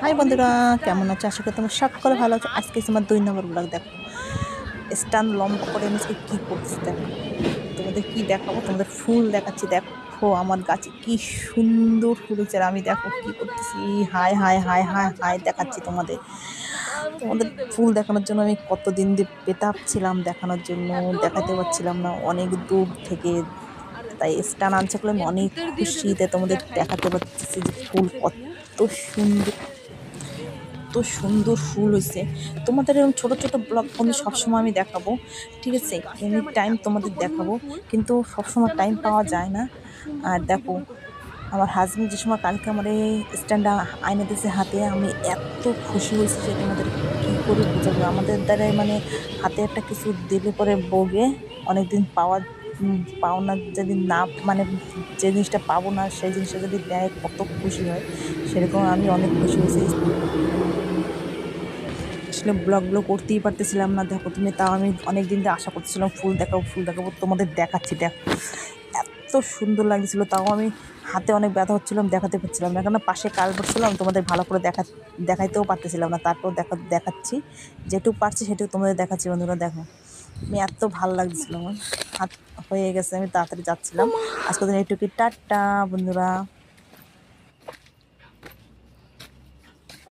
High বন্ধুরা, কেমন আছো? আশা করি তোমরা সকলে ভালো আছো। আজকে আমার 2 নম্বর ব্লগ। দেখো স্ট্যান্ড লম্বা করে আমি আজকে কী করতেছি। দেখো তোমাদের কি দেখাবো, তোমাদের ফুল দেখাচ্ছি। দেখো আমার গাছে কি সুন্দর ফুল হয়েছে, আর আমি দেখো কি করতেছি। High high high high high দেখাচ্ছি তোমাদের। তোমাদের ফুল দেখানোর জন্য আমি কতদিন দিয়ে পেতাপছিলাম দেখানোর জন্য, দেখাতে পারছিলাম না অনেক দূর থেকে। তাই স্ট্যান্ড আনছে বলে আমি অনেক খুশিতে তোমাদের দেখাতে পারতেছি যে ফুল কত সুন্দর, এত সুন্দর ফুল হয়েছে। তোমাদের এরকম ছোটো ছোটো ব্লগ বন্ধু সবসময় আমি দেখাবো, ঠিক আছে? এনি টাইম তোমাদের দেখাবো, কিন্তু সবসময় টাইম পাওয়া যায় না। আর দেখো আমার হাজবেন্ড যে সময় কালকে আমার এই স্ট্যান্ডটা আইনে দিয়েছে হাতে, আমি এত খুশি হয়েছি যে তোমাদের কী করে বোঝাবো। আমাদের দ্বারাই মানে হাতে একটা কিছু দিলে পরে বগে অনেকদিন পাওনা যদি না, মানে যে জিনিসটা পাবো না সেই জিনিসটা যদি দেয় কত খুশি হয়, সেরকম আমি অনেক খুশি হয়েছি। আসলে ব্লগগুলো করতেই পারতেছিলাম না। দেখো তুমি, তাও আমি অনেক দিন ধরে আশা করতেছিলাম ফুল দেখাবো ফুল দেখাবো, তোমাদের দেখাচ্ছি। দেখো এত সুন্দর লাগছিলো, তাও আমি হাতে অনেক ব্যথা হচ্ছিলাম, দেখাতে পারছিলাম না, কেন পাশে কাজ করছিলাম, তোমাদের ভালো করে দেখাইতেও পারতেছিলাম না। তারপর দেখাচ্ছি যেটুকু পারছি সেটুকু তোমাদের দেখাচ্ছি। বন্ধুরা দেখো আমি এত ভালো লাগছিলো, আমার হাত হয়ে গেছে, আমি তাড়াতাড়ি যাচ্ছিলাম। আজকের দিন এইটুকুই, টাটা বন্ধুরা।